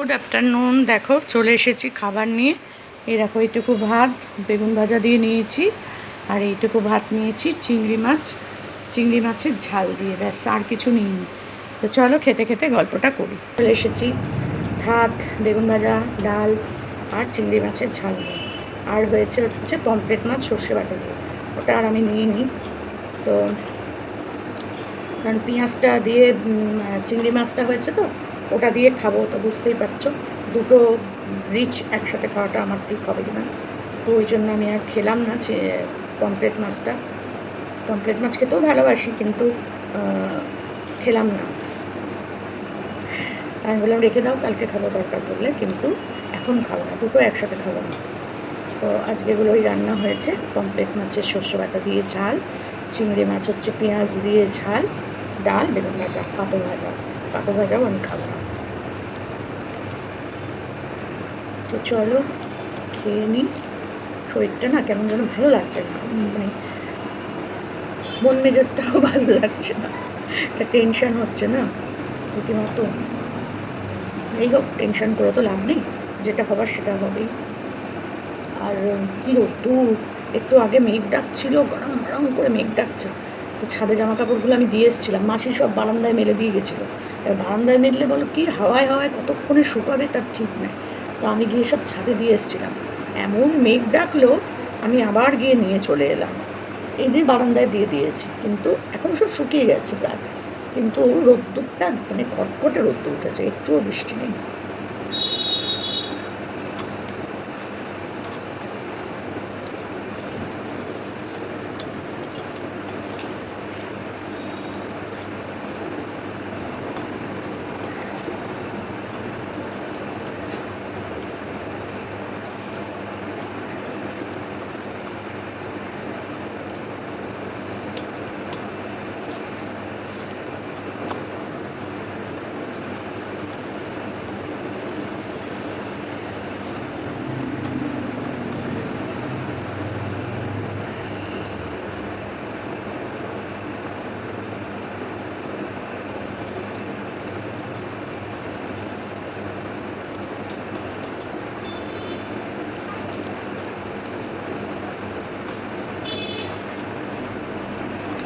Good afternoon. দেখো চলে এসেছি খাবার নিয়ে। এই দেখো এইটুকু ভাত বেগুন ভাজা দিয়ে নিয়েছি, আর এইটুকু ভাত নিয়েছি চিংড়ি মাছের ঝাল দিয়ে, ব্যাস আর কিছু নিইনি। তো চলো খেতে খেতে গল্পটা করি। চলে এসেছি ভাত, বেগুন ভাজা, ডাল আর চিংড়ি মাছের ঝাল নিয়ে, আর হচ্ছে পমফ্রেট মাছ সর্ষে বাটা দিয়ে। ওটা আর আমি নিইনি, তো কারণ পেঁয়াজটা দিয়ে চিংড়ি মাছটা হয়েছে, তো ওটা দিয়ে খাবো, তো বুঝতেই পারছো দুটো রিচ একসাথে খাওয়াটা আমার ঠিক হবে কিনা। তো ওই জন্য আমি আর খেলাম না যে পমফ্রেট মাছ খেতেও ভালোবাসি, কিন্তু খেলাম না। আমি বললাম রেখে দাও, কালকে খাবো দরকার পড়লে, কিন্তু এখন খাবো না, দুটো একসাথে খাবো না। তো আজকে এগুলোই রান্না হয়েছে, পমফ্রেট মাছের সর্ষে বাটা দিয়ে ঝাল, চিংড়ি মাছ হচ্ছে পেঁয়াজ দিয়ে ঝাল, ডাল, বেগুন ভাজা, পাঁপড় ভাজাও আমি খাবো না। তো চলো খেয়ে নিই। শরীরটা না কেমন যেন ভালো লাগছে না, মানে মন মেজাজটাও ভালো লাগছে না, একটা টেনশান হচ্ছে না রীতিমতো। এই হোক, টেনশান করে তো লাভ নেই, যেটা হবার সেটা হবেই। আর কী রোদ্দুর, একটু আগে মেঘ ডাকছিল, গরম গরম করে মেঘ ডাকছে। তো ছাদে জামা কাপড়গুলো আমি দিয়ে এসেছিলাম, মাসি সব বারান্দায় মেলে দিয়ে গেছিলো। এবার বারান্দায় মেললে বলো কি হাওয়ায় কতক্ষণে শুকাবে তার ঠিক নেই। তো আমি গিয়ে সব ছাদে দিয়ে এসেছিলাম, এমন মেঘ ডাকলো আমি আবার গিয়ে নিয়ে চলে এলাম, এনে বারান্দায় দিয়ে দিয়েছি, কিন্তু এখন সব শুকিয়ে গেছে প্রায়। কিন্তু রোদ্দুরটা মানে কটকটে রোদ্দুর উঠেছে, একটুও বৃষ্টি নেই।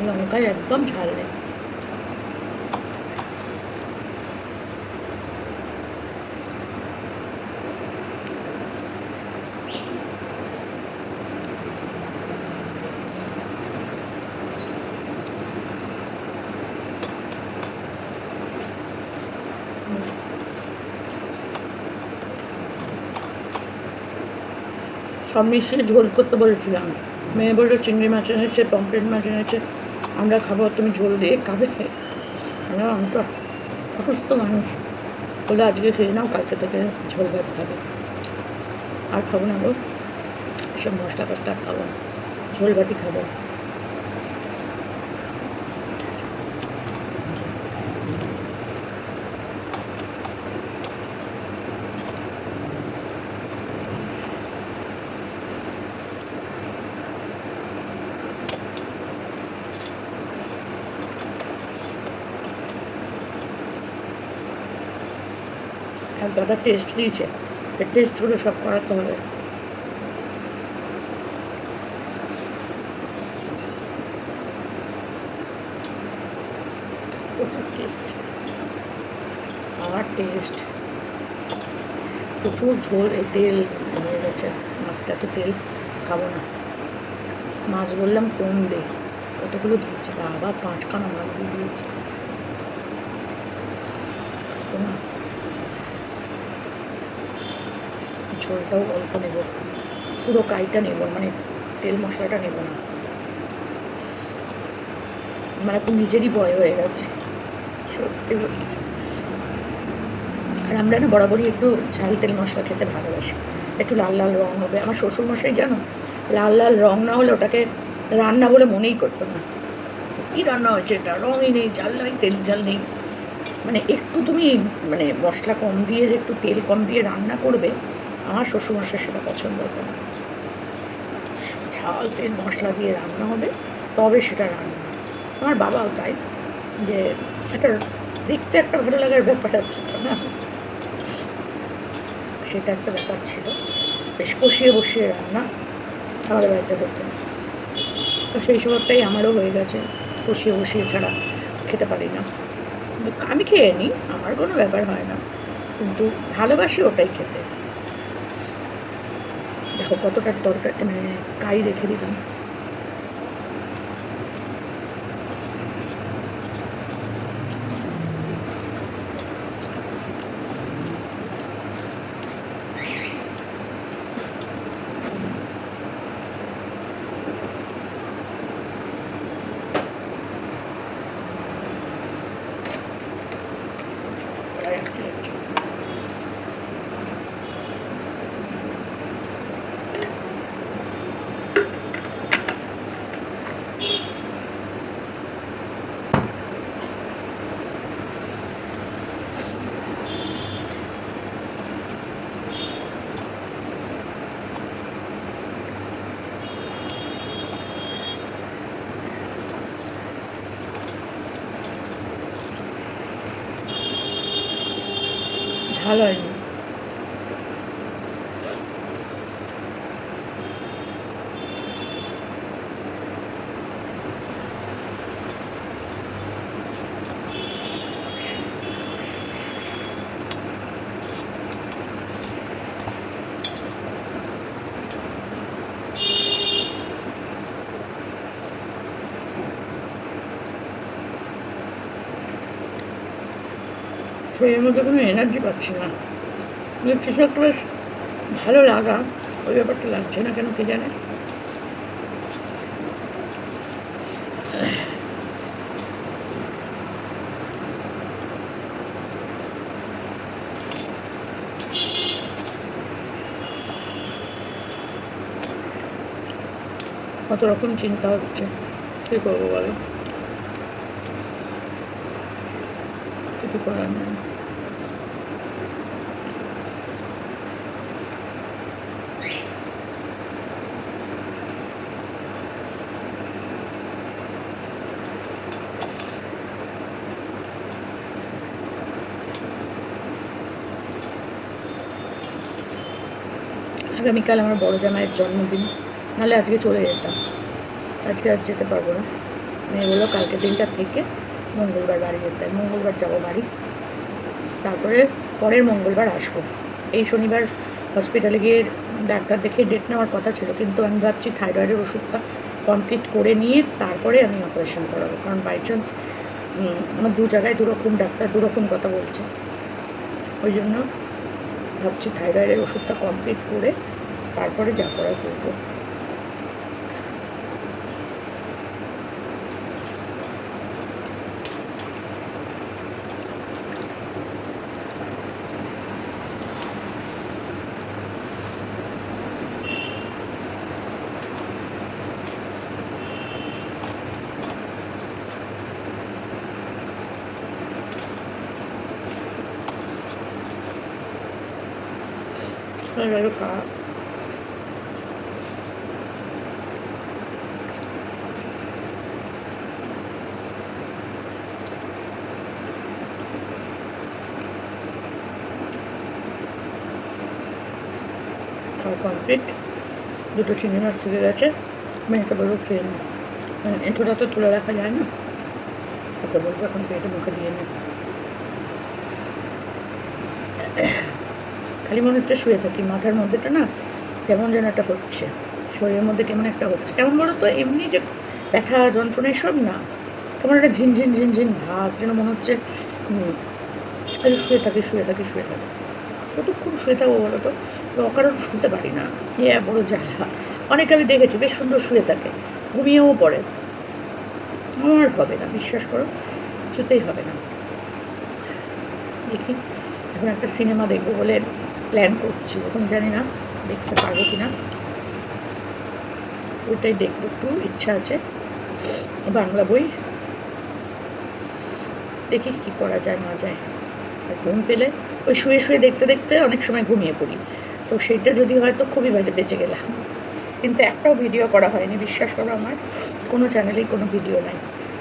লঙ্কায় একদম ঝাল নেই। সব মিশিয়ে ঝোল করতে বলেছিলাম, মেয়ে বললো চিংড়ি মাছ এনেছে, পমফ্রেট মাছ এনেছে, আমরা খাবো, তুমি ঝোল দিয়ে খাবে? আমি তো অসুস্থ মানুষ, বলে আজকে খেয়ে নাও, কালকে থেকে ঝোল ভাত খাবে। আর খাবো না গো, এসব মশলা টশলা খাবো না, ঝোল ভাতই খাবো। এক দাদা টেস্ট দিয়েছে, এর টেস্ট করে সব করাতে হবে। প্রচুর টেস্ট, আর টেস্ট, প্রচুর ঝোল, এই তেল হয়ে গেছে মাছটাতে, তেল খাবো না। মাছ বললাম কম দে, কতগুলো দিয়েছে বাবা, 5খানা মাছ দিয়ে দিয়েছে, না ঝোলটাও অল্প নেব, পুরো কাইটা নেব, মানে তেল মশলাটা নেব না। মানে খুব নিজেরই ভয় হয়ে গেছে, সত্যি বলছি। আর আমরা না বরাবরই একটু ঝাল তেল মশলা খেতে ভালোবাসি, একটু লাল লাল রঙ হবে। আমার শ্বশুরমশাই জানো, লাল লাল রঙ না হলে ওটাকে রান্না বলে মনেই করতো না। কী রান্না হয়েছে এটা, রঙই নেই, ঝাল নেই, তেল ঝাল নেই। মানে একটু তুমি মানে মশলা কম দিয়ে, যে একটু তেল কম দিয়ে রান্না করবে, আমার শ্বশুরমশাই সেটা পছন্দ করে। ঝাল তেল মশলা দিয়ে রান্না হবে, তবে সেটা রান্না। আমার বাবাও তাই, যে একটা দেখতে একটা ভালো লাগার ব্যাপার আছে তো না। সেটা একটা ব্যাপার ছিল। বেশ কষিয়ে বসিয়ে রান্না আমাদের বাড়িতে হতো, তো সেই স্বভাবটাই আমারও হয়ে গেছে। কষিয়ে বসিয়ে ছাড়া খেতে পারি না। আমি খেয়ে নিই, আমার কোনো ব্যাপার হয় না, কিন্তু ভালোবাসি ওটাই খেতে। দেখো কতটা তরকারি মানে কাই রেখে দিলাম। ঝাল হয়নি। শরীরের মধ্যে কোনো এনার্জি পাচ্ছি না, কিছু একটা বেশ ভালো লাগা ওই ব্যাপারটা লাগছে না কেন কে জানে। কত রকম চিন্তা হচ্ছে, কী করবো বলো, কিছু করার নেই। আগামীকাল আমার বড় জামাইয়ের জন্মদিন, নাহলে আজকে চলে যেতাম। আজকে আর যেতে পারবো না। মেয়ে বললো কালকে দিনটা থেকে মঙ্গলবার বাড়ি যেতে, মঙ্গলবার যাবো বাড়ি, তারপরে পরের মঙ্গলবার আসবো। এই শনিবার হসপিটালে গিয়ে ডাক্তার দেখে ডেট নেওয়ার কথা ছিল, কিন্তু আমি ভাবছি থাইরয়েডের ওষুধটা কমপ্লিট করে নিয়ে তারপরে আমি অপারেশন করাবো, কারণ বাই চান্স আমার দু জায়গায় দুরকম ডাক্তার দুরকম কথা বলছে। ওই জন্য ভাবছি থাইরয়েডের ওষুধটা কমপ্লিট করে তারপরে যা করার করবো। আরও খারাপ। খাওয়া কমপ্লিট, দুটো চিংড়ি মাছ থেকে গেছে, মেয়েকে বলবো খেয়ে নি, এঁঠোটা তো তুলে রাখা যায় না, ওকে বলবো এখন পেটে মুখে দিয়ে নে। খালি মনে হচ্ছে শুয়ে থাকি, মাথার মধ্যেটা না কেমন যেন একটা হচ্ছে, শরীরের মধ্যে কেমন একটা হচ্ছে, কেমন বলো তো, এমনি যে ব্যথা যন্ত্রণা এসব না, কেমন একটা ঝিনঝিন ঝিনঝিন ভাব, যেন মনে হচ্ছে শুয়ে থাকি শুয়ে থাকি শুয়ে থাকি। কতক্ষণ শুয়ে থাকবো বলো তো, অকারণ শুতে পারি না, বড় জ্বালা। অনেকে আমি দেখেছি বেশ সুন্দর শুয়ে থাকে, ঘুমিয়েও পড়ে, আমার হবে না, বিশ্বাস করো, কিছুতেই হবে না। দেখি এখন একটা সিনেমা দেখবো বলে প্ল্যান করছি, এখন জানি না দেখতে পারবো কি না, ওইটাই দেখবো, একটু ইচ্ছা আছে, বাংলা বই, দেখি কি করা যায় না যায়। আর ঘুম পেলে ওই শুয়ে শুয়ে দেখতে দেখতে অনেক সময় ঘুমিয়ে পড়ি, তো সেইটা যদি হয়তো খুবই ভালো বেঁচে গেলাম, কিন্তু একটাও ভিডিও করা হয়নি, বিশ্বাস করো আমার কোনো চ্যানেলেই কোনো ভিডিও নাই।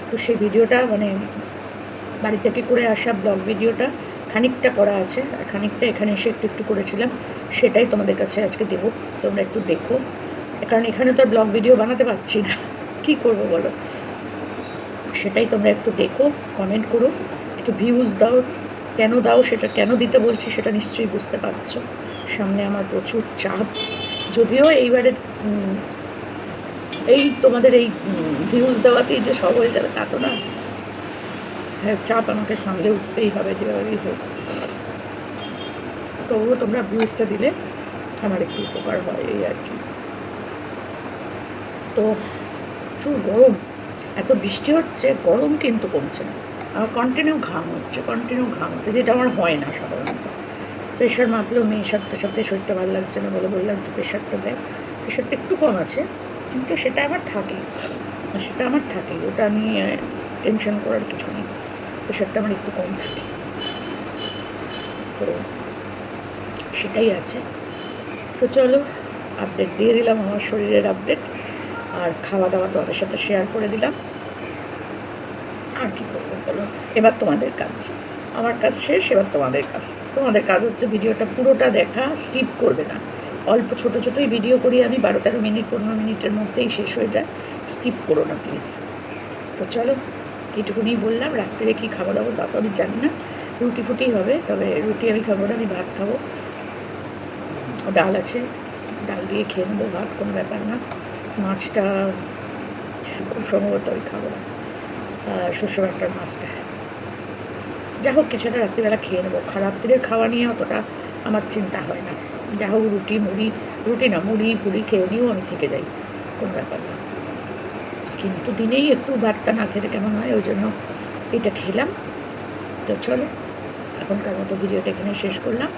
তো সেই ভিডিওটা মানে বাড়ি থেকে করে আসা ব্লগ ভিডিওটা খানিকটা করা আছে, আর খানিকটা এখানে এসে একটু একটু করেছিলাম, সেটাই তোমাদের কাছে আজকে দেবো, তোমরা একটু দেখো। কারণ এখানে তো আর ব্লগ ভিডিও বানাতে পারছি না, কী করবো বলো, সেটাই তোমরা একটু দেখো, কমেন্ট করো, একটু ভিউজ দাও। কেন দাও, সেটা কেন দিতে বলছি সেটা নিশ্চয়ই বুঝতে পারছো। সামনে আমার প্রচুর চাপ, যদিও এইবারে এই তোমাদের এই ভিউজ দেওয়াতেই যে সব হয়ে যাবে তা তো না, হ্যাঁ চাপ আমাকে সামলে উঠতেই হবে যেভাবেই হোক। তবুও তোমরা ভিউজটা দিলে আমার একটু উপকার হয়, এই আর কি। তো প্রচুর গরম, এত বৃষ্টি হচ্ছে, গরম কিন্তু কমছে না, আমার কন্টিনিউ ঘাম হচ্ছে, যেটা আমার হয় না সাধারণত। প্রেশার মাপলেও মেয়ে সাথে সাথে শরীরটা ভালো লাগছে না বলে বললাম একটু প্রেশারটা দেয়, প্রেশারটা একটু কম আছে, কিন্তু সেটা আমার থাকেই, ওটা নিয়ে টেনশন করার কিছু নেই, প্রেশারটা আমার একটু কম থাকে, তো সেটাই আছে। তো চলো, আপডেট দিয়ে দিলাম, আমার শরীরের আপডেট, আর খাওয়া দাওয়া তোমাদের সাথে শেয়ার করে দিলাম। আর কী করবো বলো, এবার তোমাদের কাজ, আমার কাজ শেষ, এবার তোমাদের কাজ হচ্ছে ভিডিওটা পুরোটা দেখা, স্কিপ করবে না। অল্প ছোটো ছোটোই ভিডিও করি আমি, 12-13 মিনিট 15 মিনিটের মধ্যেই শেষ হয়ে যায়, স্কিপ করো না প্লিজ। তো চলো, এইটুকুনি বললাম। রাত্রে কী খাবো দাবো তা তো আমি জানি না, রুটি ফুটি হবে, তবে রুটি আমি খাবো না, আমি ভাত খাবো, ডাল আছে, ডাল দিয়ে খেয়ে নেবো, ভাত কোনো ব্যাপার না। মাছটা খুব সম্ভবত আমি খাবো না, শস্য বাটার মাছটা, যা হোক কিছুটা রাত্রিবেলা খেয়ে নেবো, রাত্রির খাওয়া নিয়ে অতটা আমার চিন্তা হয় না, যা হোক মুড়ি পুরি খেয়ে নিয়েও আমি থেকে যাই, কোনো ব্যাপার না। কিন্তু দিনেই একটু ভাতটা না খেতে কেমন হয়, ওই জন্য এটা খেলাম। তো চলো, এখনকার মতো ভিডিওটা এখানে শেষ করলাম।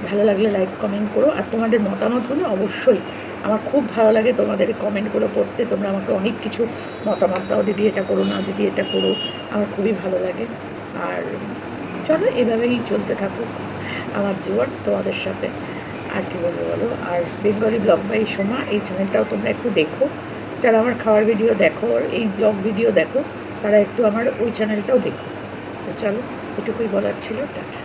ভালো লাগলে লাইক কমেন্ট করো, আর তোমাদের মতামতগুলো অবশ্যই, আমার খুব ভালো লাগে তোমাদের কমেন্টগুলো পড়তে, তোমরা আমাকে অনেক কিছু মতামত দাও, দিদি এটা করো না, দিদি এটা করো, আমার খুবই ভালো লাগে। আর চলো, এভাবেই চলতে থাকুক আমার জীবন তোমাদের সাথে, আর কি বলবো বলো। আর বেঙ্গলি ব্লগ বাই সোমা, এই চ্যানেলটাও তোমরা একটু দেখো, যারা আমার খাওয়ার ভিডিও দেখো, এই ব্লগ ভিডিও দেখো, তারা একটু আমার ওই চ্যানেলটাও দেখো। তো চলো, এটুকুই বলার ছিল, টাটা।